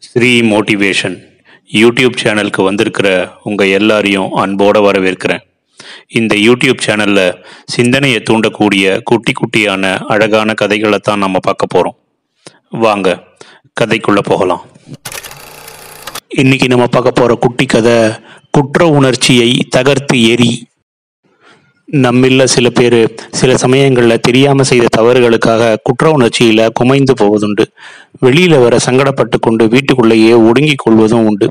Sri motivation YouTube சேனலுக்கு வந்திருக்கிற உங்கள் எல்லாரையும் அன்போடு வரவேற்கிறேன். இந்த யூடியூப் சேனலில் சிந்தனையை தூண்டக்கூடிய குட்டி குட்டியான அழகான கதைகளை தான் நம்ம பார்க்க போகிறோம். வாங்க கதைக்குள்ளே போகலாம். இன்னைக்கு நம்ம பார்க்க போகிற குட்டி கதை குற்ற உணர்ச்சியை தகர்த்து எரி. நம்மில்ல சில பேர் சில சமயங்களில் தெரியாமல் செய்த தவறுகளுக்காக குற்ற உணர்ச்சியில் குமைந்து போவதுண்டு. வெளியில் வர சங்கடப்பட்டு கொண்டு வீட்டுக்குள்ளேயே ஒடுங்கிக் கொள்வதும் உண்டு.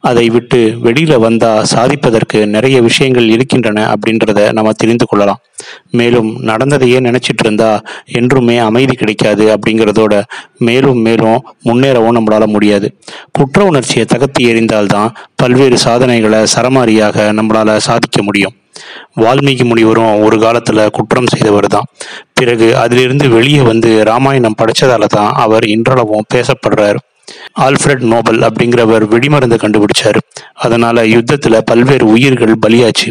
அதை விட்டு வெளியில் வந்தால் சாதிப்பதற்கு நிறைய விஷயங்கள் இருக்கின்றன அப்படின்றத நம்ம தெரிந்து கொள்ளலாம். மேலும் நடந்ததையே நினச்சிட்டு இருந்தா என்றுமே அமைதி கிடைக்காது அப்படிங்கிறதோட மேலும் மேலும் முன்னேறவும் நம்மளால முடியாது. குற்ற உணர்ச்சியை தகர்த்து எறிந்தால்தான் பல்வேறு சாதனைகளை சரமாரியாக நம்மளால சாதிக்க முடியும். வால்மீகி முனிவரும் ஒரு காலத்துல குற்றம் செய்தவர் தான். பிறகு அதிலிருந்து வெளியே வந்து ராமாயணம் படைச்சதால தான் அவர் இன்றளவும் பேசப்படுறாரு. ஆல்ஃபிரட் நோபல் அப்படிங்கிறவர் வெடிமருந்து கண்டுபிடிச்சாரு. அதனால யுத்தத்துல பல்வேறு உயிர்கள் பலியாச்சு.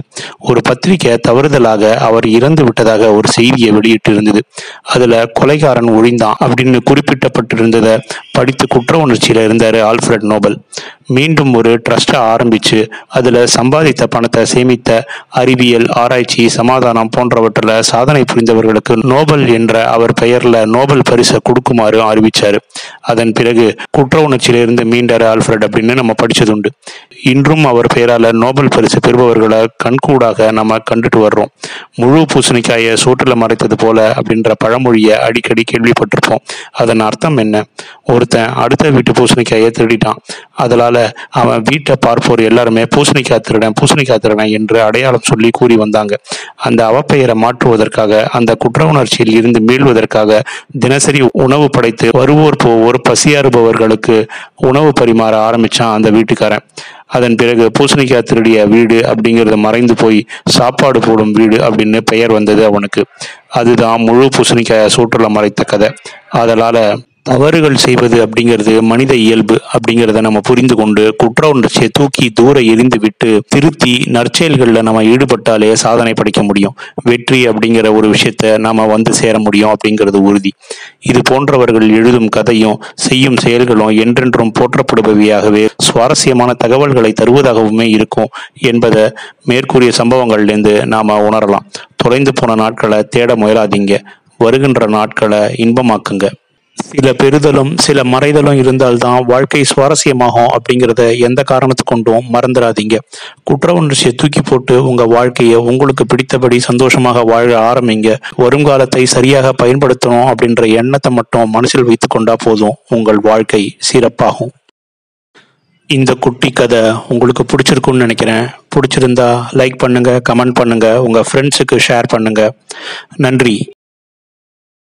ஒரு பத்திரிகை தவறுதலாக அவர் இறந்து விட்டதாக ஒரு செய்தியை வெளியிட்டு இருந்தது. அதுல கொலைகாரன் ஒழிந்தான் அப்படின்னு குறிப்பிட்டப்பட்டிருந்ததை படித்து குற்ற உணர்ச்சியில இருந்தாரு ஆல்ஃபிரட் நோபல். மீண்டும் ஒரு ட்ரஸ்டை ஆரம்பிச்சு அதுல சம்பாதித்த பணத்தை சேமித்த அறிவியல், ஆராய்ச்சி, சமாதானம் போன்றவற்றில் சாதனை புரிந்தவர்களுக்கு நோபல் என்ற அவர் பெயர்ல நோபல் பரிசை கொடுக்குமாறு அறிவிச்சாரு. அதன் பிறகு குற்ற உணர்ச்சியிலிருந்து மீண்டாரு ஆல்ஃபிரட் அப்படின்னு நம்ம படிச்சதுண்டு. இன்றும் அவர் பெயரால நோபல் பரிசு பெறுபவர்களை கண்கூடாக நம்ம கண்டுட்டு வர்றோம். முழு பூசணிக்காயை சோற்றுல மறைத்தது போல அப்படின்ற பழமொழியை அடிக்கடி கேள்விப்பட்டிருப்போம். அதன் அர்த்தம் என்ன? ஒருத்தன் அடுத்த வீட்டு பூசணிக்காயை திருடிட்டான். அதனால அவன் வீட்டை பார்ப்போர் எல்லாருமே பூசணிக்காய் திருடன் என்று அடையாளம் சொல்லி கூறி வந்தாங்க. அந்த அவப்பெயரை மாற்றுவதற்காக, அந்த குற்ற உணர்ச்சியில் இருந்து மீள்வதற்காக தினசரி உணவு படைத்து வருவோர் போவோர் பசியாறுபவர்களுக்கு உணவு பரிமாற ஆரம்பிச்சான் அந்த வீட்டுக்காரன். அதன் பிறகு பூசணிக்காய் திருடிய வீடு அப்படிங்கிறது மறைந்து போய் சாப்பாடு போடும் வீடு அப்படின்னு பெயர் வந்தது அவனுக்கு. அதுதான் முழு பூசணிக்காய சூற்றுல மறைத்த கதை. அதனால தவறுகள் செய்வது அப்படிங்கிறது மனித இயல்பு அப்படிங்கிறத நம்ம புரிந்து கொண்டு குற்ற உணர்ச்சியை தூக்கி தூர எரிந்து விட்டு திருத்தி நற்செயல்களில் நம்ம ஈடுபட்டாலே சாதனை படைக்க முடியும். வெற்றி அப்படிங்கிற ஒரு விஷயத்த நாம வந்து சேர முடியும் அப்படிங்கிறது உறுதி. இது போன்றவர்கள் எழுதும் கதையும் செய்யும் செயல்களும் என்றென்றும் போற்றப்படுபவையாகவே சுவாரஸ்யமான தகவல்களை தருவதாகவுமே இருக்கும் என்பதை மேற்கூறிய சம்பவங்கள்லேருந்து நாம உணரலாம். தொலைந்து போன நாட்களை தேட முயலாதீங்க, வருகின்ற நாட்களை இன்பமாக்குங்க. சில பெறுதலும் சில மறைதலும் இருந்தால்தான் வாழ்க்கை சுவாரஸ்யமாகும் அப்படிங்கிறத எந்த காரணத்தை கொண்டும் மறந்துடாதீங்க. குற்ற உணர்ச்சியை தூக்கி போட்டு உங்க வாழ்க்கையை உங்களுக்கு பிடித்தபடி சந்தோஷமாக வாழ ஆரம்பிங்க. வருங்காலத்தை சரியாக பயன்படுத்தணும் அப்படின்ற எண்ணத்தை மட்டும் மனசில் வைத்து கொண்டா போதும், உங்கள் வாழ்க்கை சிறப்பாகும். இந்த குட்டி கதை உங்களுக்கு பிடிச்சிருக்குன்னு நினைக்கிறேன். பிடிச்சிருந்தா லைக் பண்ணுங்க, கமெண்ட் பண்ணுங்க, உங்க ஃப்ரெண்ட்ஸுக்கு ஷேர் பண்ணுங்க. நன்றி.